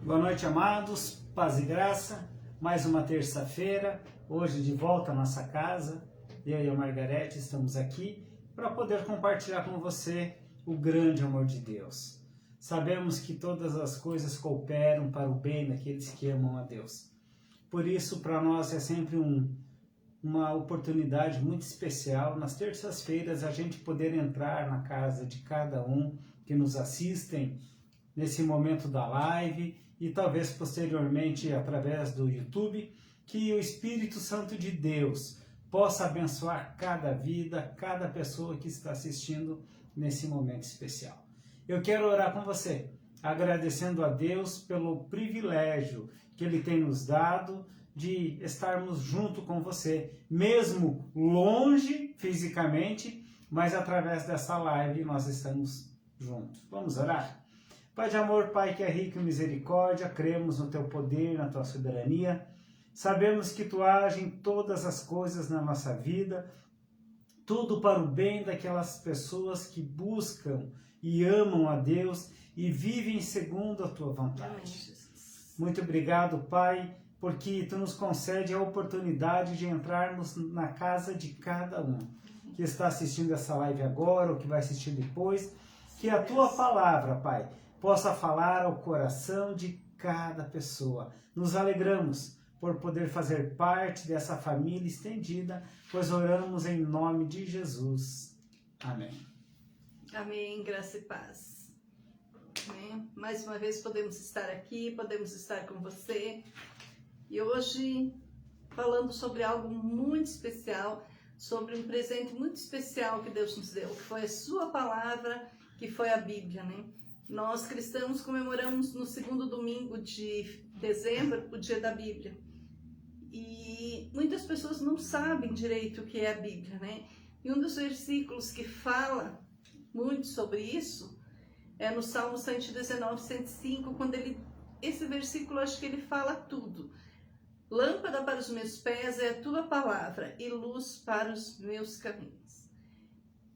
Boa noite, amados, paz e graça, mais uma terça-feira, hoje de volta à nossa casa, eu e a Margarete estamos aqui para poder compartilhar com você o grande amor de Deus. Sabemos que todas as coisas cooperam para o bem daqueles que amam a Deus. Por isso, para nós é sempre uma oportunidade muito especial, nas terças-feiras, a gente poder entrar na casa de cada um que nos assistem nesse momento da live e talvez posteriormente através do YouTube, que o Espírito Santo de Deus possa abençoar cada vida, cada pessoa que está assistindo nesse momento especial. Eu quero orar com você, agradecendo a Deus pelo privilégio que Ele tem nos dado de estarmos junto com você, mesmo longe fisicamente, mas através dessa live nós estamos juntos. Vamos orar? Pai de amor, Pai que é rico em misericórdia, cremos no Teu poder, na Tua soberania. Sabemos que Tu age em todas as coisas na nossa vida, tudo para o bem daquelas pessoas que buscam e amam a Deus e vivem segundo a Tua vontade. Muito obrigado, Pai, porque Tu nos concede a oportunidade de entrarmos na casa de cada um que está assistindo essa live agora ou que vai assistir depois, que a Tua palavra, Pai, possa falar ao coração de cada pessoa. Nos alegramos por poder fazer parte dessa família estendida, pois oramos em nome de Jesus. Amém. Amém, graça e paz. Amém. Mais uma vez podemos estar aqui, podemos estar com você. E hoje falando sobre algo muito especial, sobre um presente muito especial que Deus nos deu, que foi a sua palavra, que foi a Bíblia, né? Nós cristãos comemoramos no segundo domingo de dezembro o dia da Bíblia. E muitas pessoas não sabem direito o que é a Bíblia, né? E um dos versículos que fala muito sobre isso é no Salmo 119, 105, quando esse versículo, acho que ele fala tudo. Lâmpada para os meus pés é a tua palavra e luz para os meus caminhos.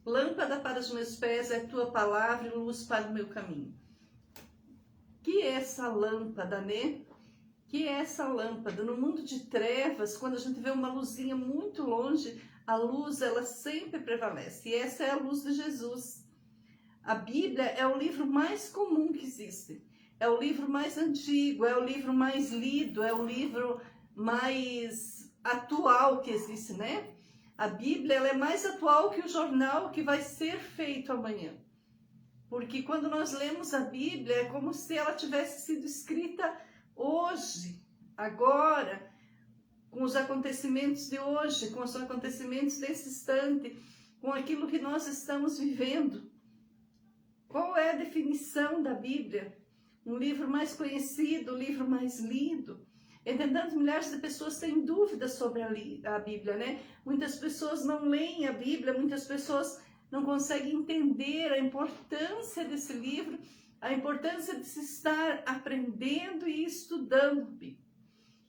Lâmpada para os meus pés é a tua palavra e luz para o meu caminho. Que é essa lâmpada, né? Que é essa lâmpada? No mundo de trevas, quando a gente vê uma luzinha muito longe, a luz, ela sempre prevalece. E essa é a luz de Jesus. A Bíblia é o livro mais comum que existe. É o livro mais antigo, é o livro mais lido, é o livro mais atual que existe, né? A Bíblia, ela é mais atual que o jornal que vai ser feito amanhã. Porque quando nós lemos a Bíblia, é como se ela tivesse sido escrita hoje, agora, com os acontecimentos de hoje, com os acontecimentos desse instante, com aquilo que nós estamos vivendo. Qual é a definição da Bíblia? Um livro mais conhecido, um livro mais lido. Entretanto, milhares de pessoas têm dúvidas sobre a Bíblia, né? Muitas pessoas não leem a Bíblia, muitas pessoas não conseguem entender a importância desse livro, a importância de se estar aprendendo e estudando a Bíblia.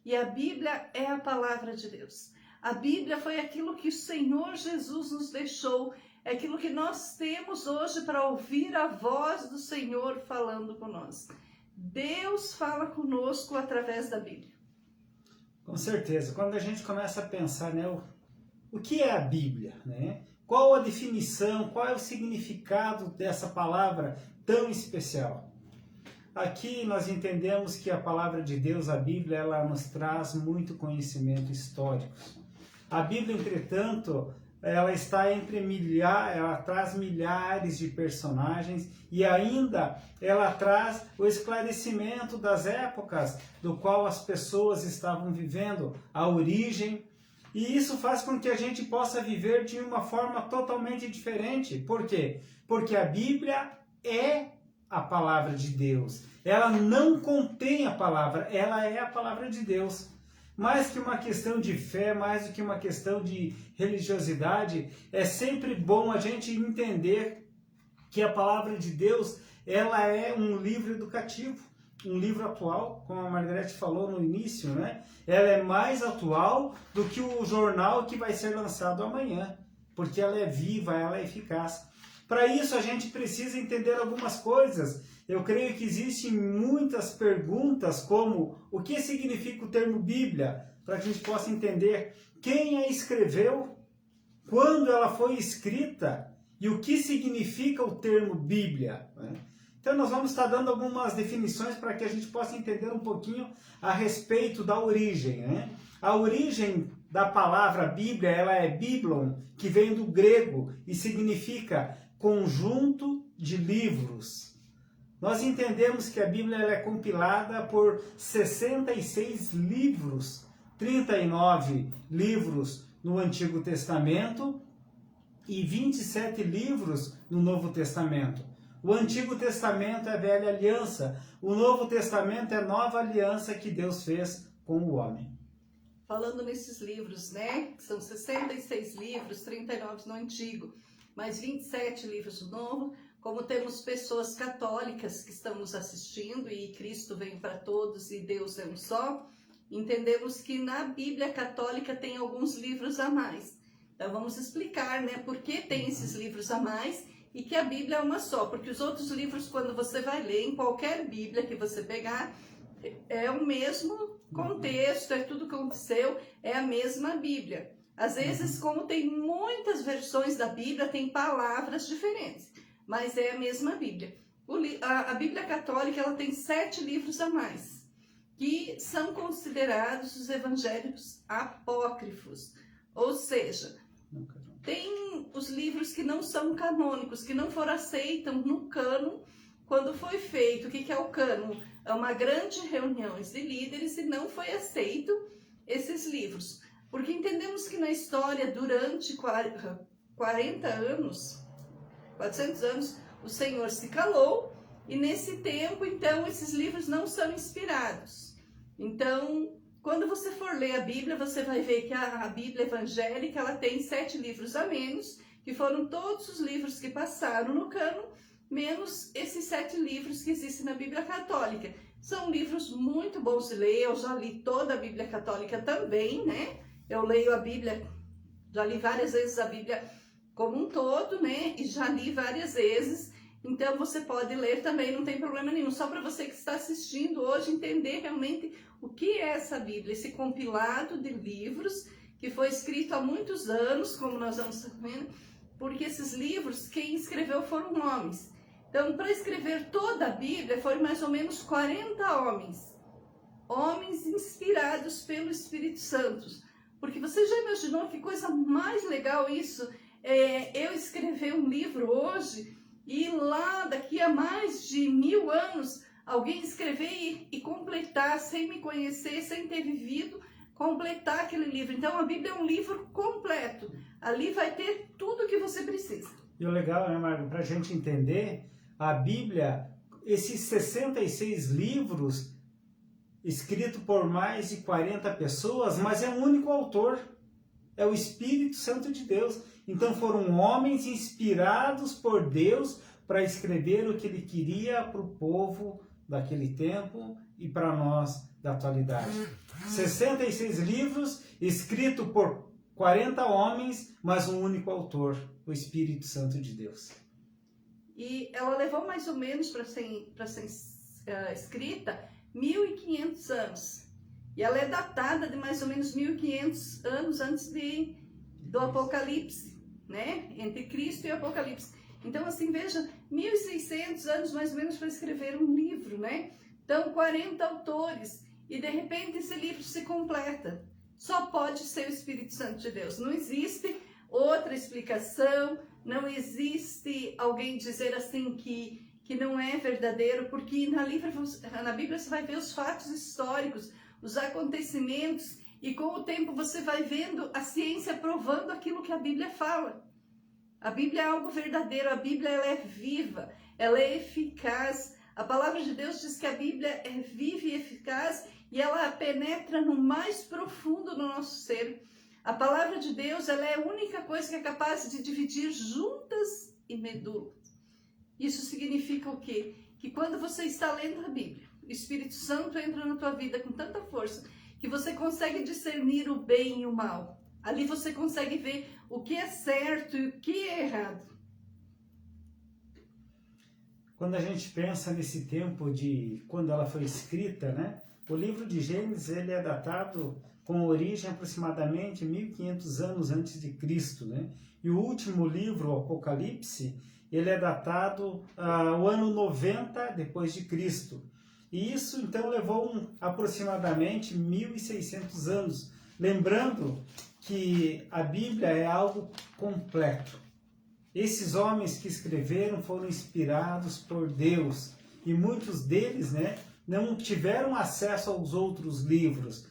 E a Bíblia é a palavra de Deus. A Bíblia foi aquilo que o Senhor Jesus nos deixou, é aquilo que nós temos hoje para ouvir a voz do Senhor falando conosco. Deus fala conosco através da Bíblia. Com certeza, quando a gente começa a pensar, né, o que é a Bíblia, né? Qual a definição, qual é o significado dessa palavra tão especial? Aqui nós entendemos que a palavra de Deus, a Bíblia, ela nos traz muito conhecimento histórico. A Bíblia, entretanto, ela está ela traz milhares de personagens e ainda ela traz o esclarecimento das épocas do qual as pessoas estavam vivendo, a origem, e isso faz com que a gente possa viver de uma forma totalmente diferente. Por quê? Porque a Bíblia é a palavra de Deus. Ela não contém a palavra, ela é a palavra de Deus. Mais que uma questão de fé, mais do que uma questão de religiosidade, é sempre bom a gente entender que a palavra de Deus, ela é um livro educativo, um livro atual, como a Margarete falou no início, né? Ela é mais atual do que o jornal que vai ser lançado amanhã, porque ela é viva, ela é eficaz. Para isso a gente precisa entender algumas coisas eu creio que existem muitas perguntas como o que significa o termo Bíblia, para que a gente possa entender quem a escreveu, quando ela foi escrita e o que significa o termo Bíblia, né? Então nós vamos estar dando algumas definições para que a gente possa entender um pouquinho a respeito da origem, né? A origem da palavra Bíblia, ela é Biblon, que vem do grego e significa conjunto de livros. Nós entendemos que a Bíblia ela é compilada por 66 livros, 39 livros no Antigo Testamento e 27 livros no Novo Testamento. O Antigo Testamento é a Velha Aliança, o Novo Testamento é a Nova Aliança que Deus fez com o homem. Falando nesses livros, né, que são 66 livros, 39 no Antigo, mais 27 livros no Novo, como temos pessoas católicas que estão nos assistindo e Cristo veio para todos e Deus é um só, entendemos que na Bíblia Católica tem alguns livros a mais. Então vamos explicar, né, por que tem esses livros a mais e que a Bíblia é uma só, porque os outros livros, quando você vai ler em qualquer Bíblia que você pegar, é o mesmo contexto, é tudo que aconteceu, é a mesma Bíblia. Às vezes, como tem muitas versões da Bíblia, tem palavras diferentes, mas é a mesma Bíblia. A Bíblia Católica ela tem 7 livros a mais, que são considerados os evangélicos apócrifos, ou seja, tem os livros que não são canônicos, que não foram aceitos no cânon quando foi feito. O que é o cânon? É uma grande reunião de líderes e não foi aceito esses livros. Porque entendemos que na história, durante 40 anos, 400 anos, o Senhor se calou e nesse tempo, então, esses livros não são inspirados. Então, quando você for ler a Bíblia, você vai ver que a Bíblia evangélica ela tem 7 livros a menos, que foram todos os livros que passaram no cânon, menos esses 7 livros que existem na Bíblia Católica. São livros muito bons de ler, eu já li toda a Bíblia Católica também, né? Eu leio a Bíblia, já li várias vezes a Bíblia como um todo, né? E já li várias vezes, então você pode ler também, não tem problema nenhum. Só para você que está assistindo hoje entender realmente o que é essa Bíblia, esse compilado de livros que foi escrito há muitos anos, como nós vamos vendo, porque esses livros, quem escreveu foram homens. Então, para escrever toda a Bíblia, foram mais ou menos 40 homens inspirados pelo Espírito Santo. Porque você já imaginou que coisa mais legal isso? Eu escrever um livro hoje e lá daqui a mais de 1000 anos alguém escrever e completar sem me conhecer, sem ter vivido, completar aquele livro. Então a Bíblia é um livro completo. Ali vai ter tudo que você precisa. E o legal, né, Margo, para a gente entender, a Bíblia, esses 66 livros, escrito por mais de 40 pessoas, mas é um único autor, é o Espírito Santo de Deus. Então foram homens inspirados por Deus para escrever o que ele queria para o povo daquele tempo e para nós da atualidade. 66 livros, escrito por 40 homens, mas um único autor, o Espírito Santo de Deus. E ela levou mais ou menos para ser escrita 1500 anos. E ela é datada de mais ou menos 1500 anos antes do Apocalipse, né? Entre Cristo e Apocalipse. Então, assim, veja, 1600 anos mais ou menos para escrever um livro, né? Então, 40 autores. E, de repente, esse livro se completa. Só pode ser o Espírito Santo de Deus. Não existe outra explicação, não existe alguém dizer assim que não é verdadeiro, porque na Bíblia você vai ver os fatos históricos, os acontecimentos, e com o tempo você vai vendo a ciência provando aquilo que a Bíblia fala. A Bíblia é algo verdadeiro, a Bíblia ela é viva, ela é eficaz. A palavra de Deus diz que a Bíblia é viva e eficaz e ela penetra no mais profundo do nosso ser. A palavra de Deus ela é a única coisa que é capaz de dividir juntas e medulas. Isso significa o quê? Que quando você está lendo a Bíblia, o Espírito Santo entra na tua vida com tanta força que você consegue discernir o bem e o mal. Ali você consegue ver o que é certo e o que é errado. quando a gente pensa nesse tempo de quando ela foi escrita, né? O livro de Gênesis ele é datado com origem aproximadamente 1500 anos antes de Cristo, né? E o último livro, o Apocalipse, ele é datado ao ano 90 depois de Cristo. E isso então levou aproximadamente 1600 anos. Lembrando que a Bíblia é algo completo. Esses homens que escreveram foram inspirados por Deus e muitos deles, né, não tiveram acesso aos outros livros.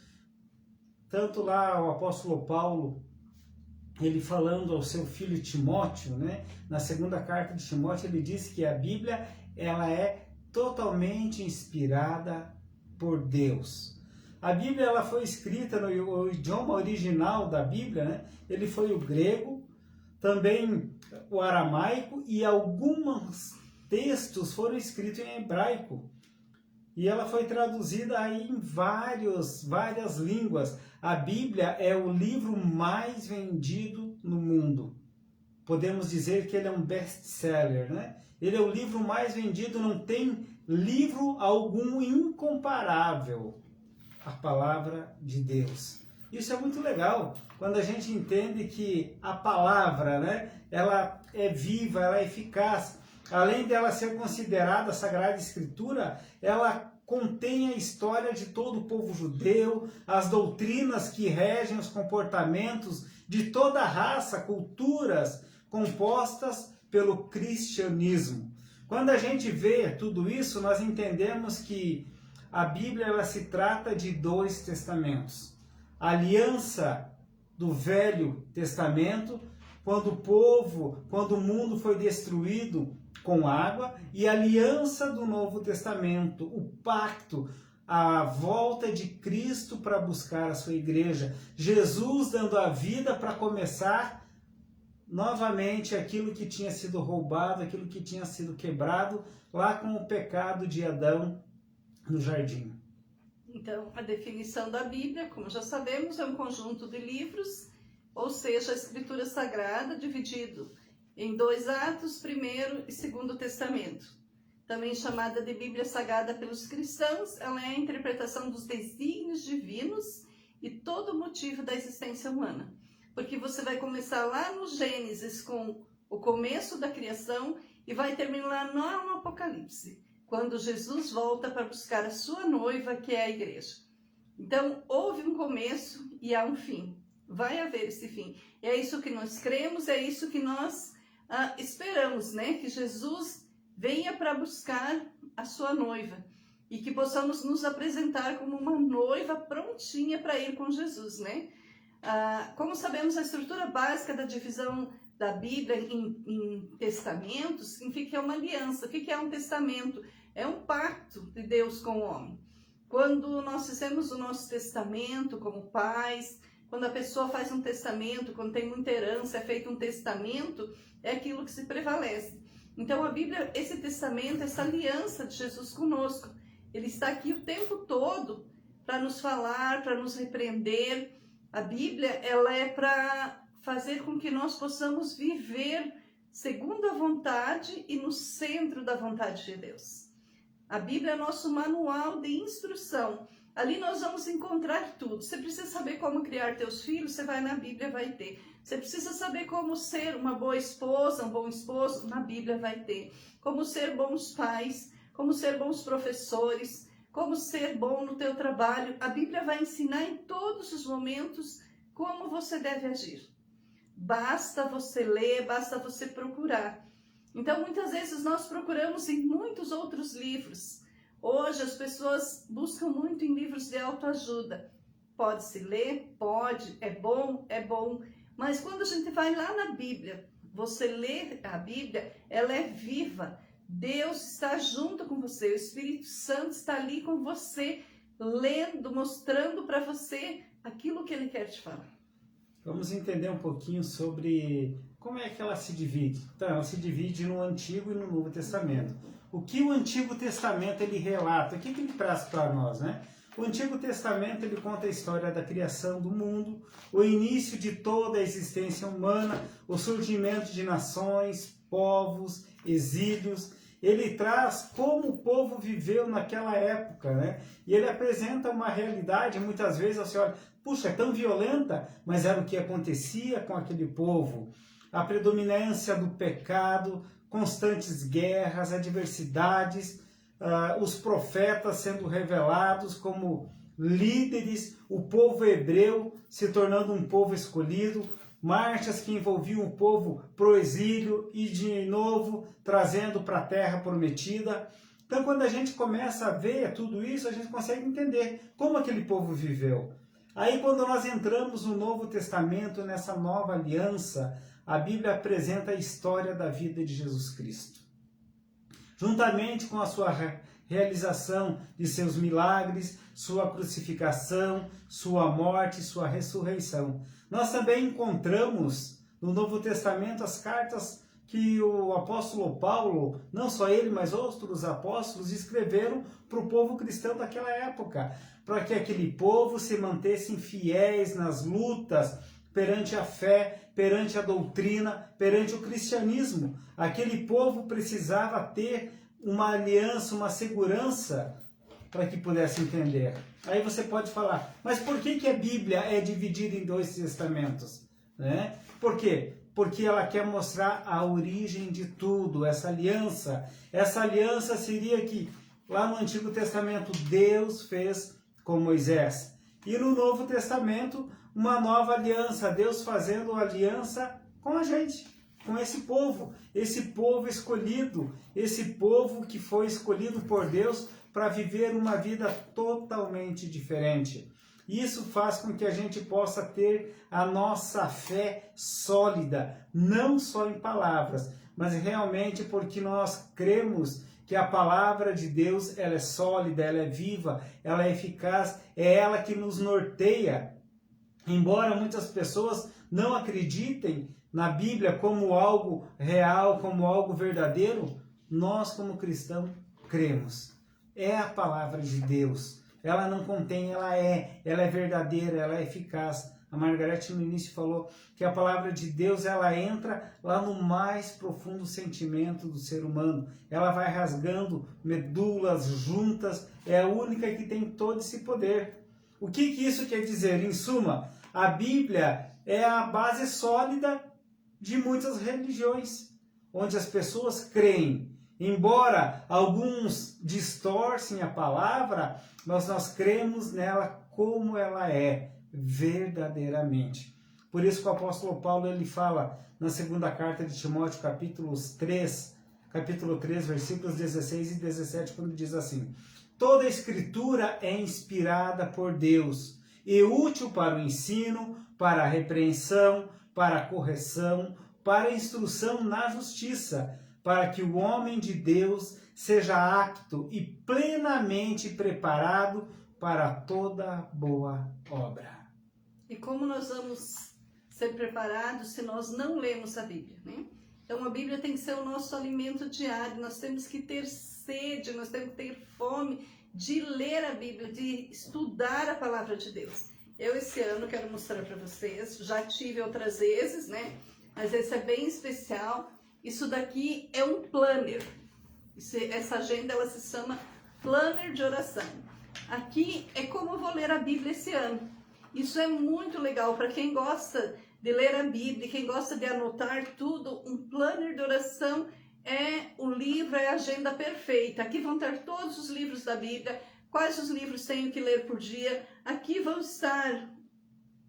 Tanto lá o apóstolo Paulo, ele falando ao seu filho Timóteo, né, na segunda carta de Timóteo, ele disse que a Bíblia ela é totalmente inspirada por Deus. A Bíblia ela foi escrita no idioma original da Bíblia, né, ele foi o grego, também o aramaico e alguns textos foram escritos em hebraico. E ela foi traduzida aí em várias línguas. A Bíblia é o livro mais vendido no mundo. Podemos dizer que ele é um best-seller, né? Ele é o livro mais vendido, não tem livro algum incomparável à palavra de Deus. Isso é muito legal, quando a gente entende que a palavra, né, ela é viva, ela é eficaz. Além dela ser considerada a Sagrada Escritura, ela contém a história de todo o povo judeu, as doutrinas que regem os comportamentos de toda a raça, culturas compostas pelo cristianismo. Quando a gente vê tudo isso, nós entendemos que a Bíblia ela se trata de dois testamentos. A aliança do Velho Testamento, quando o mundo foi destruído com água, e a aliança do Novo Testamento, o pacto, a volta de Cristo para buscar a sua igreja, Jesus dando a vida para começar novamente aquilo que tinha sido roubado, aquilo que tinha sido quebrado lá com o pecado de Adão no jardim. Então, a definição da Bíblia, como já sabemos, é um conjunto de livros, ou seja, a Escritura Sagrada dividido em dois atos, Primeiro e Segundo Testamento. Também chamada de Bíblia Sagrada pelos cristãos, ela é a interpretação dos desígnios divinos e todo o motivo da existência humana. Porque você vai começar lá no Gênesis com o começo da criação e vai terminar lá no Apocalipse, quando Jesus volta para buscar a sua noiva, que é a igreja. Então, houve um começo e há um fim. Vai haver esse fim. É isso que nós cremos, é isso que nós esperamos, né? Que Jesus venha para buscar a sua noiva e que possamos nos apresentar como uma noiva prontinha para ir com Jesus, né? Como sabemos, a estrutura básica da divisão da Bíblia em testamentos significa que é uma aliança. O que é um testamento? É um pacto de Deus com o homem. Quando nós fizemos o nosso testamento como pais, quando a pessoa faz um testamento, quando tem muita herança, é feito um testamento, é aquilo que se prevalece. Então a Bíblia, esse testamento, essa aliança de Jesus conosco, ele está aqui o tempo todo para nos falar, para nos repreender. A Bíblia, ela é para fazer com que nós possamos viver segundo a vontade e no centro da vontade de Deus. A Bíblia é nosso manual de instrução. Ali nós vamos encontrar tudo. Você precisa saber como criar teus filhos, você vai na Bíblia, vai ter. Você precisa saber como ser uma boa esposa, um bom esposo, na Bíblia vai ter. Como ser bons pais, como ser bons professores, como ser bom no teu trabalho. A Bíblia vai ensinar em todos os momentos como você deve agir. Basta você ler, basta você procurar. Então, muitas vezes nós procuramos em muitos outros livros. Hoje as pessoas buscam muito em livros de autoajuda. Pode-se ler? Pode. É bom? É bom. Mas quando a gente vai lá na Bíblia, você lê a Bíblia, ela é viva. Deus está junto com você. O Espírito Santo está ali com você, lendo, mostrando para você aquilo que Ele quer te falar. Vamos entender um pouquinho sobre como é que ela se divide. Então, ela se divide no Antigo e no Novo Testamento. O que o Antigo Testamento ele relata? O que ele traz para nós, né? O Antigo Testamento ele conta a história da criação do mundo, o início de toda a existência humana, o surgimento de nações, povos, exílios. ele traz como o povo viveu naquela época, né? E ele apresenta uma realidade, muitas vezes você olha, puxa, é tão violenta, mas era o que acontecia com aquele povo. A predominância do pecado, constantes guerras, adversidades, os profetas sendo revelados como líderes, o povo hebreu se tornando um povo escolhido, marchas que envolviam o povo pro exílio e de novo trazendo para a terra prometida. Então, quando a gente começa a ver tudo isso, a gente consegue entender como aquele povo viveu. Aí, quando nós entramos no Novo Testamento, nessa nova aliança, a Bíblia apresenta a história da vida de Jesus Cristo. Juntamente com a sua realização de seus milagres, sua crucificação, sua morte, sua ressurreição. Nós também encontramos no Novo Testamento as cartas que o apóstolo Paulo, não só ele, mas outros apóstolos, escreveram para o povo cristão daquela época, para que aquele povo se mantessem fiéis nas lutas perante a fé, perante a doutrina, perante o cristianismo. Aquele povo precisava ter uma aliança, uma segurança para que pudesse entender. Aí você pode falar, mas por que a Bíblia é dividida em 2 testamentos? Né? Por quê? Porque ela quer mostrar a origem de tudo, essa aliança. Essa aliança seria que lá no Antigo Testamento Deus fez com Moisés. E no Novo Testamento, uma nova aliança, Deus fazendo aliança com a gente, com esse povo escolhido, esse povo que foi escolhido por Deus para viver uma vida totalmente diferente. Isso faz com que a gente possa ter a nossa fé sólida, não só em palavras, mas realmente porque nós cremos que a palavra de Deus ela é sólida, ela é viva, ela é eficaz, é ela que nos norteia. Embora muitas pessoas não acreditem na Bíblia como algo real, como algo verdadeiro, nós como cristãos cremos. É a palavra de Deus. Ela não contém, ela é verdadeira, ela é eficaz. A Margarete no início falou que a palavra de Deus ela entra lá no mais profundo sentimento do ser humano. Ela vai rasgando medulas, juntas, é a única que tem todo esse poder. O que isso quer dizer? Em suma, a Bíblia é a base sólida de muitas religiões, onde as pessoas creem. Embora alguns distorcem a palavra, mas nós cremos nela como ela é, verdadeiramente. Por isso que o apóstolo Paulo ele fala na segunda carta de Timóteo, capítulo 3, versículos 16 e 17, quando diz assim: toda a escritura é inspirada por Deus e útil para o ensino, para a repreensão, para a correção, para a instrução na justiça, para que o homem de Deus seja apto e plenamente preparado para toda boa obra. E como nós vamos ser preparados se nós não lemos a Bíblia, né? Então a Bíblia tem que ser o nosso alimento diário, nós temos que ter sede, nós temos que ter fome de ler a Bíblia, de estudar a palavra de Deus. Eu esse ano quero mostrar para vocês, já tive outras vezes, né? Mas esse é bem especial. Isso daqui é um planner. Essa agenda ela se chama Planner de Oração. Aqui é como eu vou ler a Bíblia esse ano. Isso é muito legal para quem gosta de ler a Bíblia, quem gosta de anotar tudo. Um planner de oração é o livro, é a agenda perfeita. Aqui vão ter todos os livros da Bíblia, quais os livros tenho que ler por dia. Aqui vão estar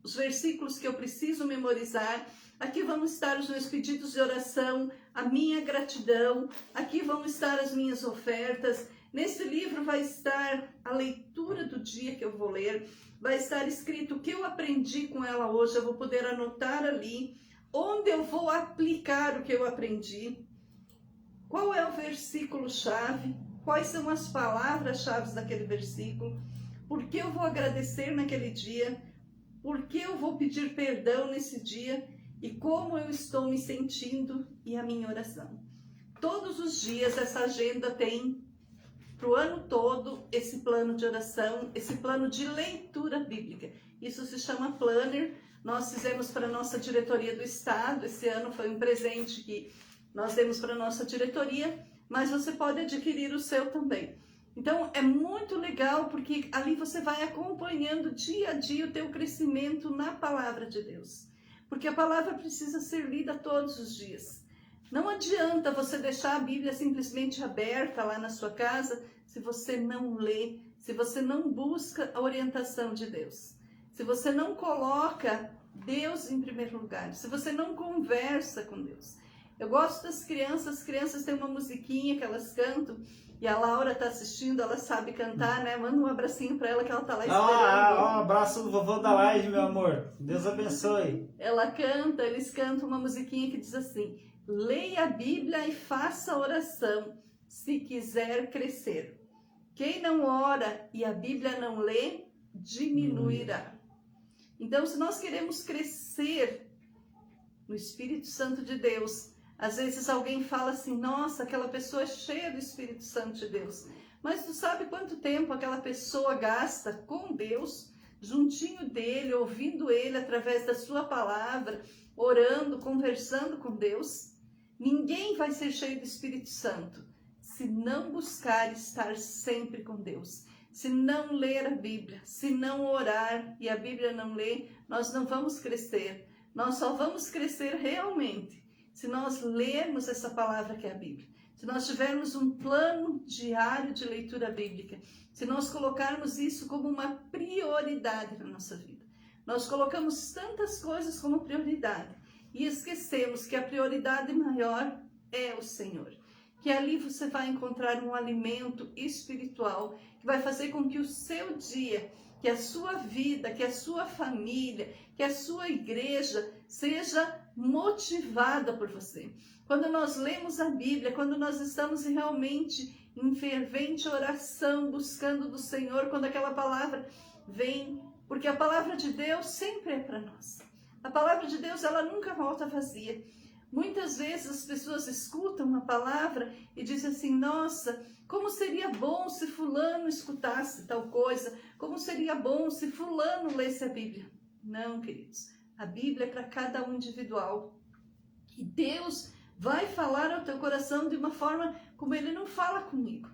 os versículos que eu preciso memorizar. Aqui vão estar os meus pedidos de oração, a minha gratidão. Aqui vão estar as minhas ofertas. Nesse livro vai estar a leitura do dia que eu vou ler. Vai estar escrito o que eu aprendi com ela hoje. Eu vou poder anotar ali onde eu vou aplicar o que eu aprendi. Qual é o versículo-chave? Quais são as palavras-chave daquele versículo? Por que eu vou agradecer naquele dia? Por que eu vou pedir perdão nesse dia? E como eu estou me sentindo e a minha oração. Todos os dias essa agenda tem, para o ano todo, esse plano de oração, esse plano de leitura bíblica. Isso se chama planner. Nós fizemos para a nossa diretoria do Estado. Esse ano foi um presente que nós demos para a nossa diretoria. mas você pode adquirir o seu também. Então é muito legal, porque ali você vai acompanhando dia a dia o teu crescimento na palavra de Deus. Porque a palavra precisa ser lida todos os dias. Não adianta você deixar a Bíblia simplesmente aberta lá na sua casa se você não lê, se você não busca a orientação de Deus. Se você não coloca Deus em primeiro lugar, se você não conversa com Deus. Eu gosto das crianças, as crianças têm uma musiquinha que elas cantam, e a Laura está assistindo, ela sabe cantar, né? Manda um abracinho para ela que ela está lá esperando. Um abraço do vovô da live, meu amor. Deus abençoe. Ela canta, eles cantam uma musiquinha que diz assim: leia a Bíblia e faça oração, se quiser crescer. Quem não ora e a Bíblia não lê, diminuirá. Então, se nós queremos crescer no Espírito Santo de Deus, às vezes alguém fala assim: nossa, aquela pessoa é cheia do Espírito Santo de Deus. Mas tu sabe quanto tempo aquela pessoa gasta com Deus, juntinho dele, ouvindo ele através da sua palavra, orando, conversando com Deus? Ninguém vai ser cheio do Espírito Santo se não buscar estar sempre com Deus. Se não ler a Bíblia, se não orar e a Bíblia não ler, nós não vamos crescer. Nós só vamos crescer realmente se nós lermos essa palavra que é a Bíblia. Se nós tivermos um plano diário de leitura bíblica, se nós colocarmos isso como uma prioridade na nossa vida. Nós colocamos tantas coisas como prioridade e esquecemos que a prioridade maior é o Senhor. Que ali você vai encontrar um alimento espiritual que vai fazer com que o seu dia, que a sua vida, que a sua família, que a sua igreja seja motivada por você. Quando nós lemos a Bíblia, quando nós estamos realmente em fervente oração, buscando do Senhor, quando aquela palavra vem, porque a palavra de Deus sempre é para nós. A palavra de Deus, ela nunca volta vazia. Muitas vezes as pessoas escutam uma palavra e dizem assim: nossa, como seria bom se fulano escutasse tal coisa, como seria bom se fulano lesse a Bíblia. Não, queridos, a Bíblia é para cada um individual. E Deus vai falar ao teu coração de uma forma como Ele não fala comigo.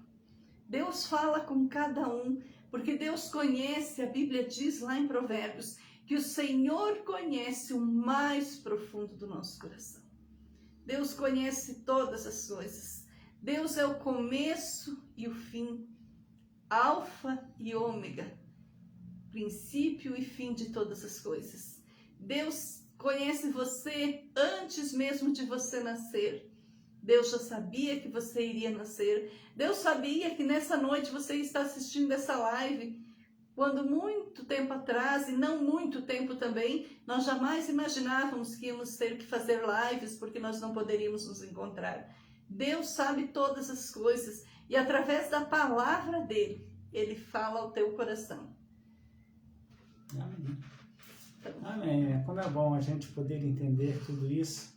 Deus fala com cada um, porque Deus conhece, a Bíblia diz lá em Provérbios, que o Senhor conhece o mais profundo do nosso coração. Deus conhece todas as coisas. Deus é o começo e o fim, alfa e ômega, princípio e fim de todas as coisas. Deus conhece você antes mesmo de você nascer. Deus já sabia que você iria nascer. Deus sabia que nessa noite você está assistindo essa live, quando muito tempo atrás, e não muito tempo também, nós jamais imaginávamos que íamos ter que fazer lives, porque nós não poderíamos nos encontrar. Deus sabe todas as coisas, e através da palavra dele, ele fala ao teu coração. Amém. Amém. Como é bom a gente poder entender tudo isso,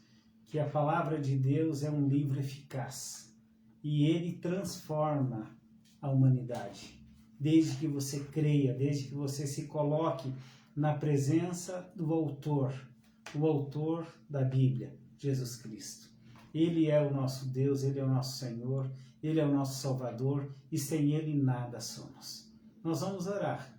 que a palavra de Deus é um livro eficaz, e ele transforma a humanidade. Desde que você creia, desde que você se coloque na presença do autor, o autor da Bíblia, Jesus Cristo. Ele é o nosso Deus, Ele é o nosso Senhor, Ele é o nosso Salvador, e sem Ele nada somos. Nós vamos orar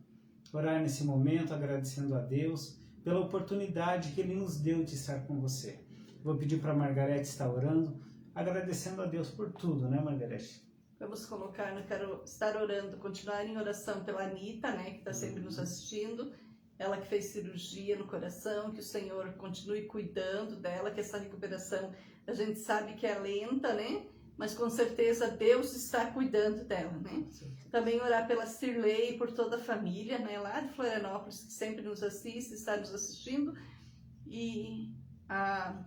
nesse momento, agradecendo a Deus pela oportunidade que Ele nos deu de estar com você. Vou pedir para a Margarete estar orando, agradecendo a Deus por tudo, né, Margarete? Vamos colocar, eu quero estar orando, continuar em oração pela Anitta, né, que está sempre nos assistindo, ela que fez cirurgia no coração, que o Senhor continue cuidando dela, que essa recuperação, a gente sabe que é lenta, né, mas com certeza Deus está cuidando dela, né. Também orar pela Cirlei e por toda a família, né, lá de Florianópolis, que sempre nos assiste, está nos assistindo, e a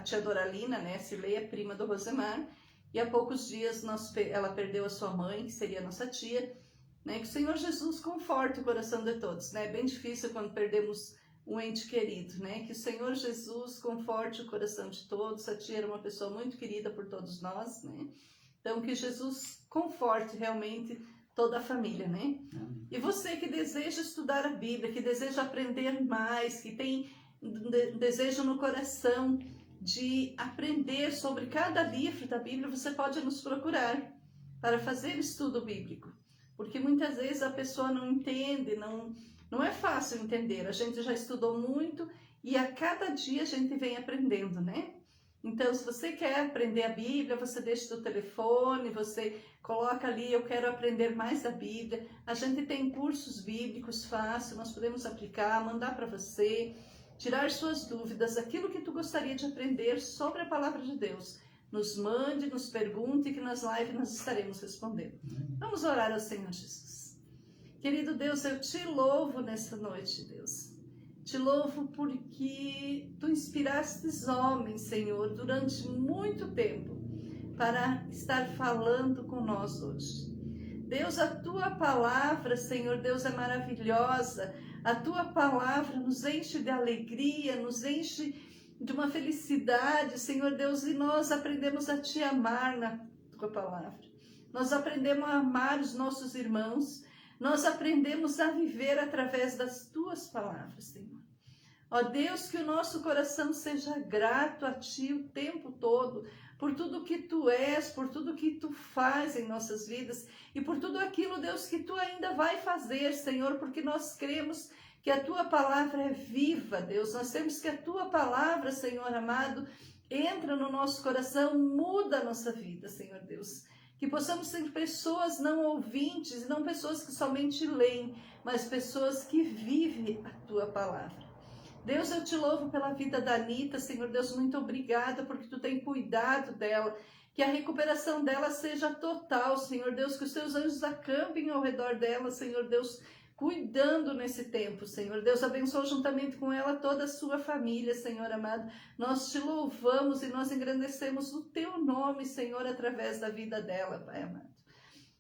tia Doralina, né, Cirlei é prima do Rosemar. E há poucos dias ela perdeu a sua mãe, que seria a nossa tia, né? Que o Senhor Jesus conforte o coração de todos, né? É bem difícil quando perdemos um ente querido, né? Que o Senhor Jesus conforte o coração de todos. A tia era uma pessoa muito querida por todos nós, né? Então, que Jesus conforte realmente toda a família, né? E você que deseja estudar a Bíblia, que deseja aprender mais, que tem desejo no coração de aprender sobre cada livro da Bíblia, você pode nos procurar para fazer estudo bíblico. Porque muitas vezes a pessoa não entende, não é fácil entender. A gente já estudou muito e a cada dia a gente vem aprendendo, né? Então, se você quer aprender a Bíblia, você deixa o telefone, você coloca ali, eu quero aprender mais da Bíblia. A gente tem cursos bíblicos fáceis, nós podemos aplicar, mandar para você, tirar suas dúvidas, aquilo que tu gostaria de aprender sobre a Palavra de Deus. Nos mande, nos pergunte, que nas lives nós estaremos respondendo. Vamos orar ao Senhor Jesus. Querido Deus, eu te louvo nessa noite, Deus. Te louvo porque tu inspirastes homens, Senhor, durante muito tempo para estar falando com nós hoje. Deus, a tua palavra, Senhor, Deus, é maravilhosa. A tua palavra nos enche de alegria, nos enche de uma felicidade, Senhor Deus, e nós aprendemos a te amar na tua palavra. Nós aprendemos a amar os nossos irmãos, nós aprendemos a viver através das tuas palavras, Senhor. Ó Deus, que o nosso coração seja grato a ti o tempo todo, por tudo que tu és, por tudo que tu faz em nossas vidas e por tudo aquilo, Deus, que tu ainda vai fazer, Senhor, porque nós cremos que a tua palavra é viva, Deus. Nós temos que a tua palavra, Senhor amado, entra no nosso coração, muda a nossa vida, Senhor Deus. Que possamos ser pessoas não ouvintes, não pessoas que somente leem, mas pessoas que vivem a tua palavra. Deus, eu te louvo pela vida da Anitta, Senhor Deus, muito obrigada porque tu tem cuidado dela, que a recuperação dela seja total, Senhor Deus, que os teus anjos acampem ao redor dela, Senhor Deus, cuidando nesse tempo, Senhor Deus, abençoa juntamente com ela toda a sua família, Senhor amado. Nós te louvamos e nós engrandecemos o teu nome, Senhor, através da vida dela, Pai amado.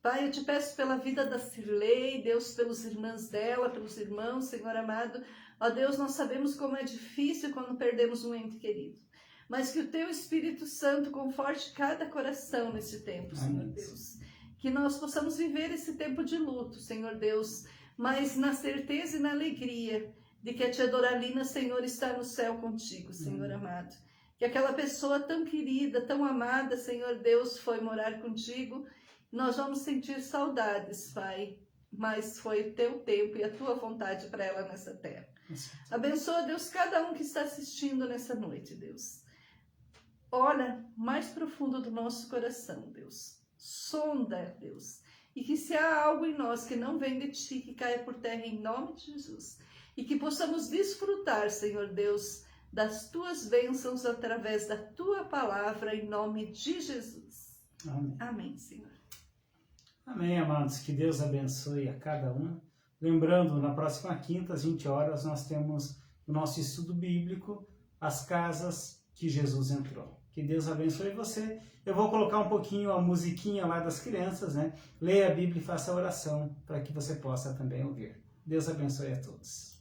Pai, eu te peço pela vida da Cirlei, Deus, pelos irmãos dela, pelos irmãos, Senhor amado. Ó Deus, nós sabemos como é difícil quando perdemos um ente querido, mas que o teu Espírito Santo conforte cada coração nesse tempo, Senhor Deus. Que nós possamos viver esse tempo de luto, Senhor Deus, mas na certeza e na alegria de que a tia Doralina, Senhor, está no céu contigo, Senhor amado. Que aquela pessoa tão querida, tão amada, Senhor Deus, foi morar contigo. Nós vamos sentir saudades, Pai, mas foi o teu tempo e a tua vontade para ela nessa terra. Abençoa, Deus, cada um que está assistindo nessa noite, Deus. Olha mais profundo do nosso coração, Deus. Sonda, Deus. E que se há algo em nós que não vem de ti, que caia por terra em nome de Jesus. E que possamos desfrutar, Senhor Deus, das tuas bênçãos através da tua palavra, em nome de Jesus. Amém. Amém, Senhor. Amém, amados. Que Deus abençoe a cada um. Lembrando, na próxima quinta, às 20 horas, nós temos o nosso estudo bíblico, As Casas que Jesus Entrou. Que Deus abençoe você. Eu vou colocar um pouquinho a musiquinha lá das crianças, né? Leia a Bíblia e faça a oração para que você possa também ouvir. Deus abençoe a todos.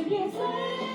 Quiser